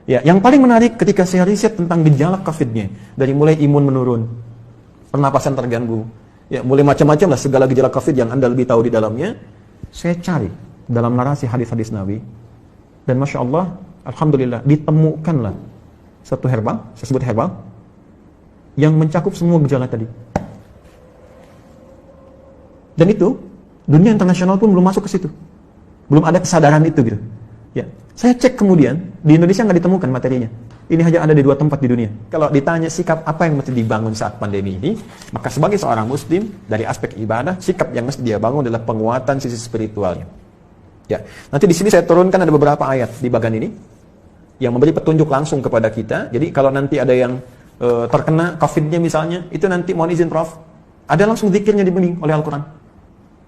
Ya, yang paling menarik ketika saya riset tentang gejala COVID-nya, dari mulai imun menurun, pernapasan terganggu, ya mulai macam-macam lah segala gejala COVID yang Anda lebih tahu di dalamnya, saya cari dalam narasi hadis-hadis Nabi, dan Masya Allah, Alhamdulillah, ditemukanlah satu herbal, saya sebut herbal, yang mencakup semua gejala tadi. Dan itu, dunia internasional pun belum masuk ke situ. Belum ada kesadaran itu gitu. Ya, saya cek kemudian, di Indonesia nggak ditemukan materinya. Ini hanya ada di 2 tempat di dunia. Kalau ditanya sikap apa yang mesti dibangun saat pandemi ini, maka sebagai seorang muslim, dari aspek ibadah, sikap yang mesti dia bangun adalah penguatan sisi spiritualnya. Ya, nanti di sini saya turunkan ada beberapa ayat di bagian ini, yang memberi petunjuk langsung kepada kita. Jadi kalau nanti ada yang terkena COVID-nya misalnya, itu nanti mohon izin Prof, ada langsung zikirnya dibimbing oleh Al-Quran.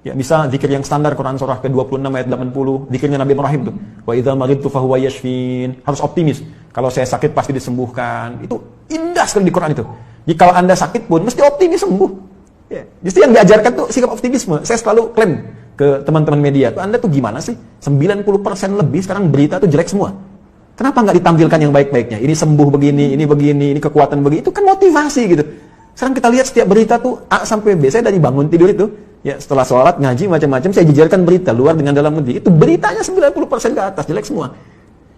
Ya, bisa zikir yang standar Quran surah ke-26 ayat 80, zikirnya Nabi Ibrahim tuh. Wa idza maridtu fahuwa yashfin. Harus optimis. Kalau saya sakit pasti disembuhkan. Itu indah sekali di Quran itu. Jadi kalau Anda sakit pun mesti optimis sembuh. Ya, justru yang diajarkan tuh sikap optimisme. Saya selalu klaim ke teman-teman media, Anda tuh gimana sih? 90% lebih sekarang berita tuh jelek semua. Kenapa nggak ditampilkan yang baik-baiknya? Ini sembuh begini, ini kekuatan begini. Itu kan motivasi gitu. Sekarang kita lihat setiap berita tuh A sampai B. Saya dari bangun tidur itu, ya setelah sholat, ngaji, macam-macam, saya jejerkan berita luar dengan dalam negeri. Itu beritanya 90% ke atas, jelek semua.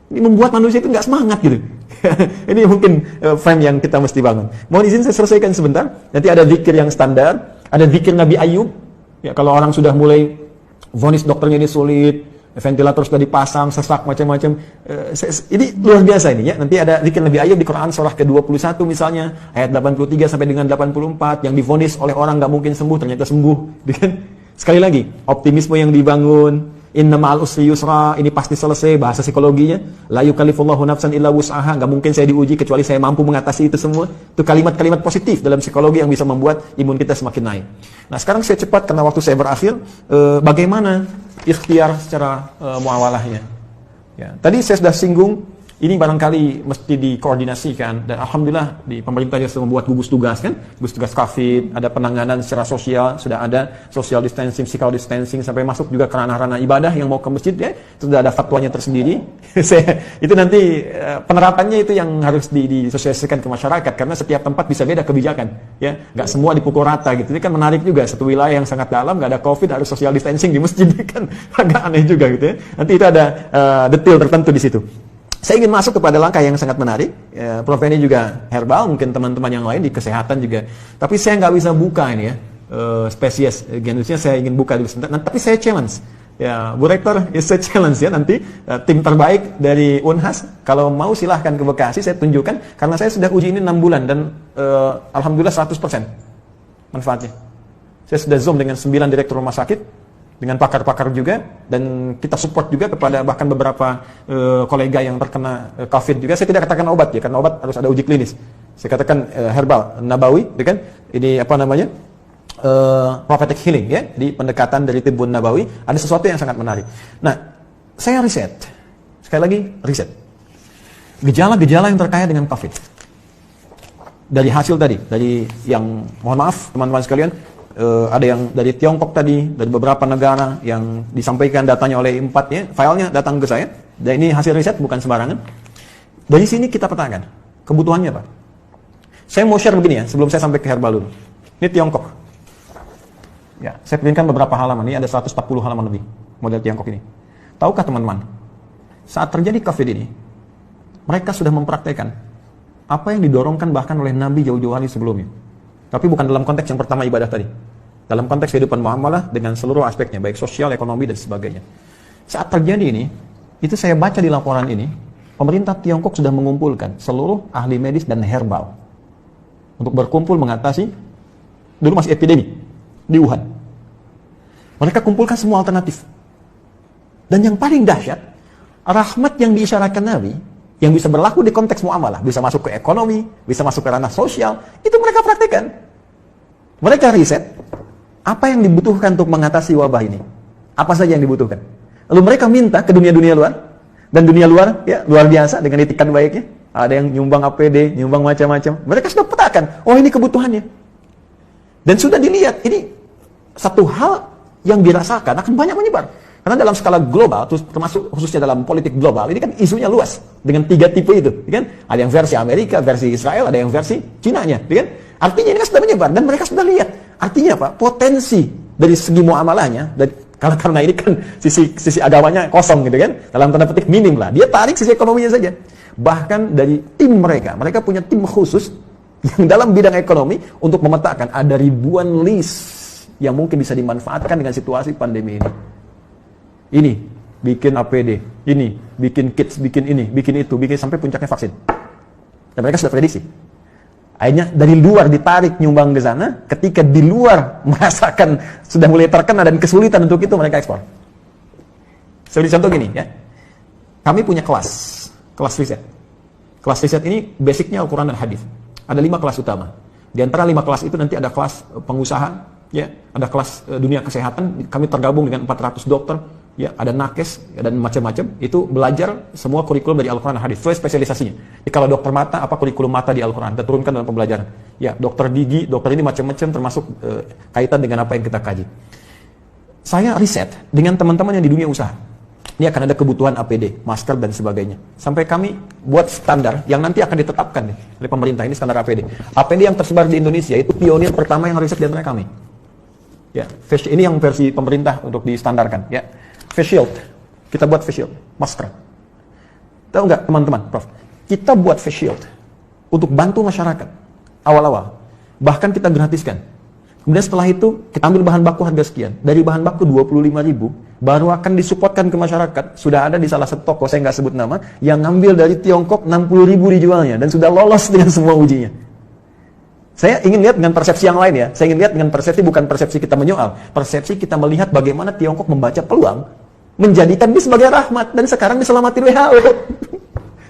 Ini membuat manusia itu nggak semangat gitu. Ini mungkin frame yang kita mesti bangun. Mohon izin saya selesaikan sebentar. Nanti ada zikir yang standar, ada zikir Nabi Ayub. Ya, kalau orang sudah mulai vonis dokternya ini sulit, ventilator sudah dipasang, sesak macam-macam. Ini luar biasa ini ya. Nanti ada zikir Nabi Ayub di Quran surah ke-21 misalnya, ayat 83 sampai dengan 84 yang divonis oleh orang nggak mungkin sembuh, ternyata sembuh. Sekali lagi, optimisme yang dibangun, inna ma'al usri yusra, ini pasti selesai, bahasa psikologinya. La yukallifullahu nafsan illa wus'aha, nggak mungkin saya diuji kecuali saya mampu mengatasi itu semua. Itu kalimat-kalimat positif dalam psikologi yang bisa membuat imun kita semakin naik. Nah, sekarang saya cepat karena waktu saya berakhir, bagaimana ikhtiar secara muawalahnya. Ya, tadi saya sudah singgung, ini barangkali mesti dikoordinasikan, dan Alhamdulillah di pemerintah sudah membuat gugus tugas kan, gugus tugas COVID, ada penanganan secara sosial, sudah ada social distancing, physical distancing, sampai masuk juga ke ranah-ranah ibadah yang mau ke masjid ya, sudah ada fatwanya tersendiri. Itu nanti penerapannya itu yang harus disosialisasikan ke masyarakat, karena setiap tempat bisa beda kebijakan, ya, nggak semua dipukul rata gitu. Ini kan menarik juga, satu wilayah yang sangat dalam nggak ada COVID harus social distancing di masjid, kan agak aneh juga gitu ya. Nanti itu ada detail tertentu di situ. Saya ingin masuk kepada langkah yang sangat menarik. Prof ini juga herbal, mungkin teman-teman yang lain di kesehatan juga. Tapi saya nggak bisa buka ini ya, spesies genusnya saya ingin buka dulu sebentar. Tapi saya challenge. Ya, Bu Rektor, saya challenge ya nanti tim terbaik dari Unhas. Kalau mau silahkan ke Bekasi, saya tunjukkan. Karena saya sudah uji ini 6 bulan dan Alhamdulillah 100% manfaatnya. Saya sudah zoom dengan 9 direktur rumah sakit, dengan pakar-pakar juga, dan kita support juga kepada bahkan beberapa kolega yang terkena COVID juga. Saya tidak katakan obat ya, karena obat harus ada uji klinis. Saya katakan herbal, nabawi, ya kan? Ini apa namanya? Prophetic healing ya, di pendekatan dari Tibbun Nabawi. Ada sesuatu yang sangat menarik. Nah, saya riset. Sekali lagi, riset. Gejala-gejala yang terkait dengan COVID. Dari hasil tadi, dari yang, mohon maaf teman-teman sekalian, ada yang dari Tiongkok tadi, dari beberapa negara yang disampaikan datanya oleh 4 ya, filenya datang ke saya, dan ini hasil riset bukan sembarangan. Dari sini kita petakan kebutuhannya Pak. Saya mau share begini ya, sebelum saya sampai ke herbal dulu. Ini Tiongkok. Ya, saya printkan beberapa halaman, ini ada 140 halaman lebih model Tiongkok ini. Tahukah teman-teman, saat terjadi COVID ini, mereka sudah mempraktekkan apa yang didorongkan bahkan oleh Nabi jauh-jauh hari sebelumnya. Tapi bukan dalam konteks yang pertama ibadah tadi. Dalam konteks kehidupan muamalah dengan seluruh aspeknya, baik sosial, ekonomi, dan sebagainya. Saat terjadi ini, itu saya baca di laporan ini, pemerintah Tiongkok sudah mengumpulkan seluruh ahli medis dan herbal untuk berkumpul mengatasi, dulu masih epidemi, di Wuhan. Mereka kumpulkan semua alternatif. Dan yang paling dahsyat, rahmat yang diisyaratkan Nabi, yang bisa berlaku di konteks muamalah, bisa masuk ke ekonomi, bisa masuk ke ranah sosial, itu mereka praktekkan. Mereka riset, apa yang dibutuhkan untuk mengatasi wabah ini? Apa saja yang dibutuhkan? Lalu mereka minta ke dunia-dunia luar, dan dunia luar, ya luar biasa dengan itikan baiknya. Ada yang nyumbang APD, nyumbang macam-macam. Mereka sudah petakan, oh ini kebutuhannya. Dan sudah dilihat, ini satu hal yang dirasakan akan banyak menyebar. Karena dalam skala global, termasuk khususnya dalam politik global, ini kan isunya luas dengan 3 tipe itu, kan? Ada yang versi Amerika, versi Israel, ada yang versi Cina-nya, kan? Artinya ini kan sudah menyebar dan mereka sudah lihat. Artinya apa? Potensi dari segi muamalahnya, karena ini kan sisi agamanya kosong gitu kan, dalam tanda petik minim lah. Dia tarik sisi ekonominya saja. Bahkan dari tim mereka punya tim khusus yang dalam bidang ekonomi untuk memetakan ada ribuan list yang mungkin bisa dimanfaatkan dengan situasi pandemi ini. Ini bikin APD, ini bikin kits, bikin ini, bikin itu, bikin sampai puncaknya vaksin. Dan mereka sudah prediksi. Akhirnya dari luar ditarik nyumbang ke sana, ketika di luar merasakan sudah mulai terkena dan kesulitan untuk itu, mereka ekspor. Saya beri contoh gini ya. Kami punya kelas riset. Kelas riset ini basicnya Al-Quran dan Hadis. Ada 5 kelas utama. Di antara 5 kelas itu nanti ada kelas pengusaha, ya, ada kelas dunia kesehatan. Kami tergabung dengan 400 dokter, ya, ada nakes ya, dan macam-macam. Itu belajar semua kurikulum dari Al-Quran dan Hadis. Sesuai spesialisasinya. Jadi kalau dokter mata, apa kurikulum mata di Al-Quran? Kita turunkan dalam pembelajaran. Ya, dokter gigi, dokter ini macam-macam termasuk kaitan dengan apa yang kita kaji. Saya riset dengan teman-teman yang di dunia usaha. Ini akan ada kebutuhan APD, masker dan sebagainya. Sampai kami buat standar yang nanti akan ditetapkan nih, oleh pemerintah. Ini standar APD. APD yang tersebar di Indonesia itu pionir pertama yang riset di antara kami. Ya, ini yang versi pemerintah untuk distandarkan. Ya, face shield. Kita buat face shield, masker. Tahu nggak teman-teman, Prof? Kita buat face shield untuk bantu masyarakat awal-awal. Bahkan kita gratiskan. Kemudian setelah itu kita ambil bahan baku harga sekian. Dari bahan baku 25.000 baru akan disupportkan ke masyarakat. Sudah ada di salah satu toko, saya nggak sebut nama, yang ngambil dari Tiongkok 60.000 dijualnya dan sudah lolos dengan semua ujinya. Saya ingin lihat dengan persepsi yang lain ya. Saya ingin lihat dengan persepsi, bukan persepsi kita menyoal. Persepsi kita melihat bagaimana Tiongkok membaca peluang menjadikan ini sebagai rahmat dan sekarang diselamatin WHO.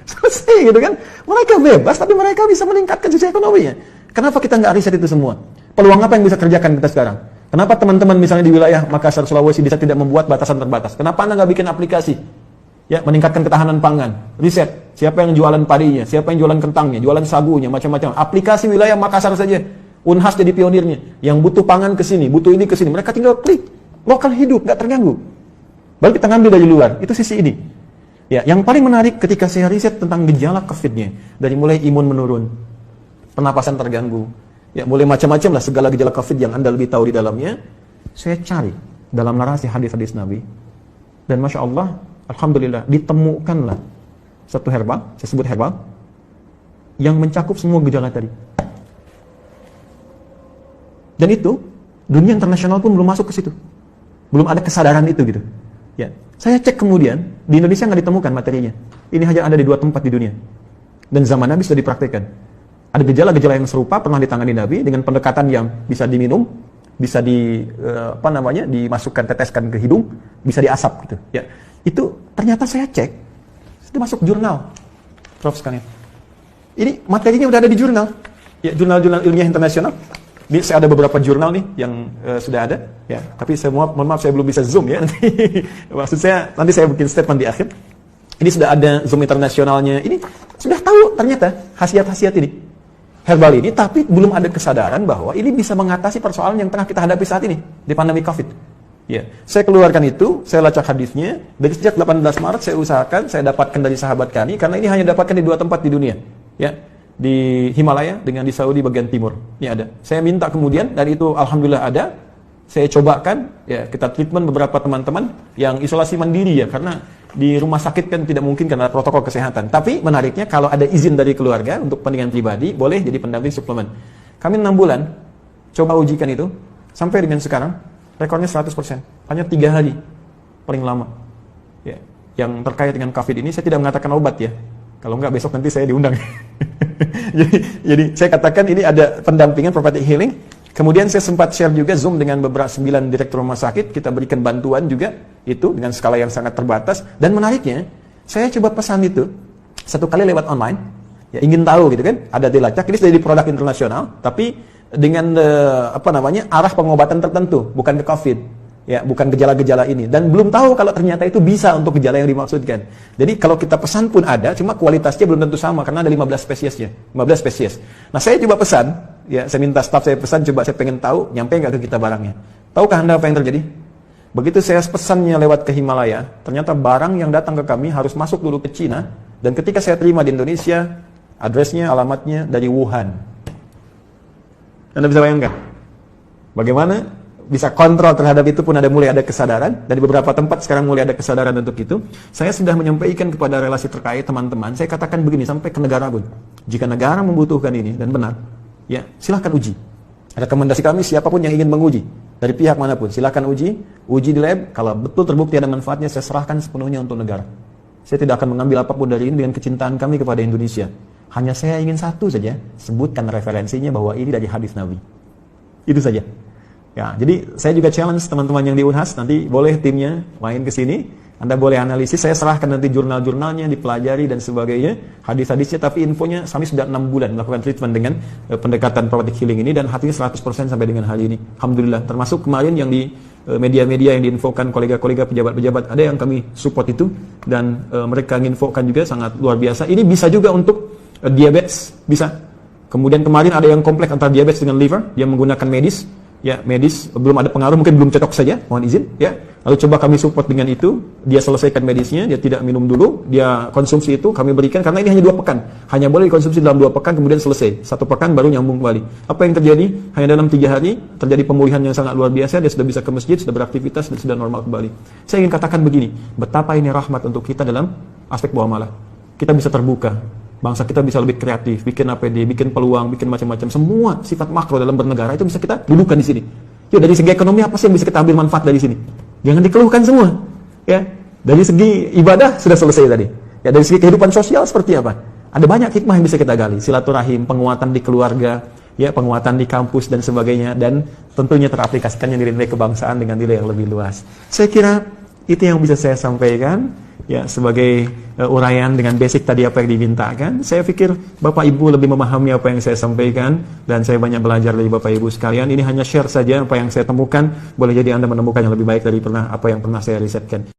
Selesai gitu kan. Mereka bebas tapi mereka bisa meningkatkan sisi ekonominya. Kenapa kita nggak riset itu semua? Peluang apa yang bisa kerjakan kita sekarang? Kenapa teman-teman misalnya di wilayah Makassar, Sulawesi bisa tidak membuat batasan terbatas? Kenapa Anda nggak bikin aplikasi? Ya, meningkatkan ketahanan pangan. Riset, siapa yang jualan padinya, siapa yang jualan kentangnya, jualan sagunya, macam-macam. Aplikasi wilayah Makassar saja. Unhas jadi pionirnya. Yang butuh pangan ke sini, butuh ini ke sini. Mereka tinggal klik. Lokal hidup, nggak terganggu. Baru kita ngambil dari luar. Itu sisi ini. Ya, yang paling menarik ketika saya riset tentang gejala COVID-nya. Dari mulai imun menurun, pernapasan terganggu, ya, mulai macam-macam lah segala gejala COVID yang Anda lebih tahu di dalamnya. Saya cari dalam narasi hadis-hadis Nabi. Dan Masya Allah, Alhamdulillah, ditemukanlah satu herbal, saya sebut herbal, yang mencakup semua gejala tadi. Dan itu, dunia internasional pun belum masuk ke situ. Belum ada kesadaran itu gitu. Ya, saya cek kemudian, di Indonesia nggak ditemukan materinya. Ini hanya ada di 2 tempat di dunia. Dan zaman Nabi sudah dipraktekkan. Ada gejala-gejala yang serupa pernah ditangani Nabi dengan pendekatan yang bisa diminum, bisa dimasukkan, teteskan ke hidung, bisa diasap gitu. Ya, itu ternyata saya cek, itu masuk jurnal, Prof sekalian. Ini materinya udah ada di jurnal, ya, jurnal-jurnal ilmiah internasional. Ini saya ada beberapa jurnal nih yang sudah ada, ya. Tapi mohon maaf saya belum bisa zoom ya. Maksud saya nanti saya bikin statement di akhir. Ini sudah ada zoom internasionalnya. Ini sudah tahu ternyata khasiat-khasiat ini. Herbal ini, tapi belum ada kesadaran bahwa ini bisa mengatasi persoalan yang tengah kita hadapi saat ini di pandemi COVID. Ya, saya keluarkan itu, saya lacak hadisnya. Dari sejak 18 Maret saya usahakan, saya dapatkan dari sahabat kami, karena ini hanya dapatkan di 2 tempat di dunia. Ya, di Himalaya dengan di Saudi bagian timur. Ini ada. Saya minta kemudian, dan itu alhamdulillah ada. Saya cobakan, ya, kita treatment beberapa teman-teman yang isolasi mandiri ya, karena di rumah sakit kan tidak mungkin karena protokol kesehatan. Tapi menariknya kalau ada izin dari keluarga untuk kepentingan pribadi, boleh jadi pendamping suplemen. Kami 6 bulan coba ujikan itu, sampai dengan sekarang rekornya 100%. Hanya 3 hari paling lama. Ya, yang terkait dengan COVID ini saya tidak mengatakan obat ya. Kalau enggak besok nanti saya diundang. jadi saya katakan ini ada pendampingan prophetic healing. Kemudian saya sempat share juga Zoom dengan beberapa 9 direktur rumah sakit. Kita berikan bantuan juga itu dengan skala yang sangat terbatas. Dan menariknya, saya coba pesan itu 1 kali lewat online. Ya, ingin tahu gitu kan, ada dilacak. Ini sudah jadi produk internasional, tapi dengan arah pengobatan tertentu, bukan ke COVID. Ya, bukan gejala-gejala ini. Dan belum tahu kalau ternyata itu bisa untuk gejala yang dimaksudkan. Jadi kalau kita pesan pun ada, cuma kualitasnya belum tentu sama karena ada 15 spesiesnya. 15 spesies. Nah, saya coba pesan, ya, saya minta staff saya pesan, coba saya pengen tahu nyampe nggak ke kita barangnya. Tahukah Anda apa yang terjadi? Begitu saya pesannya lewat ke Himalaya, ternyata barang yang datang ke kami harus masuk dulu ke Cina, dan ketika saya terima di Indonesia, addressnya, alamatnya dari Wuhan. Anda bisa bayangkan bagaimana bisa kontrol terhadap itu pun mulai ada kesadaran, dan di beberapa tempat sekarang mulai ada kesadaran untuk itu. Saya sudah menyampaikan kepada relasi terkait teman-teman, saya katakan begini sampai ke negara pun. Jika negara membutuhkan ini dan benar, ya silahkan uji. Rekomendasi kami siapapun yang ingin menguji dari pihak manapun, silahkan uji di lab. Kalau betul terbukti ada manfaatnya, saya serahkan sepenuhnya untuk negara. Saya tidak akan mengambil apapun dari ini dengan kecintaan kami kepada Indonesia. Hanya saya ingin satu saja, sebutkan referensinya bahwa ini dari hadis Nabi. Itu saja. Ya, jadi saya juga challenge teman-teman yang di Unhas, nanti boleh timnya main ke sini, Anda boleh analisis, saya serahkan nanti jurnal-jurnalnya, dipelajari dan sebagainya, hadis-hadisnya, tapi infonya kami sudah 6 bulan melakukan treatment dengan pendekatan prophetic healing ini, dan hatinya 100% sampai dengan hari ini. Alhamdulillah, termasuk kemarin yang di media-media yang diinfokan kolega-kolega pejabat-pejabat, ada yang kami support itu, dan mereka menginfokan juga sangat luar biasa. Ini bisa juga untuk diabetes, bisa. Kemudian kemarin ada yang kompleks antara diabetes dengan liver, dia menggunakan medis, ya medis belum ada pengaruh, mungkin belum cocok saja, mohon izin, ya. Lalu coba kami support dengan itu, dia selesaikan medisnya, dia tidak minum dulu, dia konsumsi itu kami berikan, karena ini hanya 2 pekan, hanya boleh dikonsumsi dalam 2 pekan, kemudian selesai, 1 pekan baru nyambung kembali. Apa yang terjadi? Hanya dalam 3 hari terjadi pemulihan yang sangat luar biasa, dia sudah bisa ke masjid, sudah beraktivitas, dan sudah normal kembali. Saya ingin katakan begini, betapa ini rahmat untuk kita dalam aspek muamalah. Kita bisa terbuka, bangsa kita bisa lebih kreatif, bikin APD, bikin peluang, bikin macam-macam. Semua sifat makro dalam bernegara itu bisa kita dudukan di sini. Yuk, dari segi ekonomi apa sih yang bisa kita ambil manfaat dari sini? Jangan dikeluhkan semua. Ya, dari segi ibadah sudah selesai tadi. Ya, dari segi kehidupan sosial seperti apa? Ada banyak hikmah yang bisa kita gali. Silaturahim, penguatan di keluarga, ya, penguatan di kampus dan sebagainya, dan tentunya teraplikasikannya nilai-nilai kebangsaan dengan nilai yang lebih luas. Saya kira itu yang bisa saya sampaikan. Ya, sebagai uraian dengan basic tadi apa yang dimintakan. Saya pikir Bapak Ibu lebih memahami apa yang saya sampaikan, dan saya banyak belajar dari Bapak Ibu sekalian. Ini hanya share saja apa yang saya temukan. Boleh jadi Anda menemukan yang lebih baik dari apa yang pernah saya risetkan.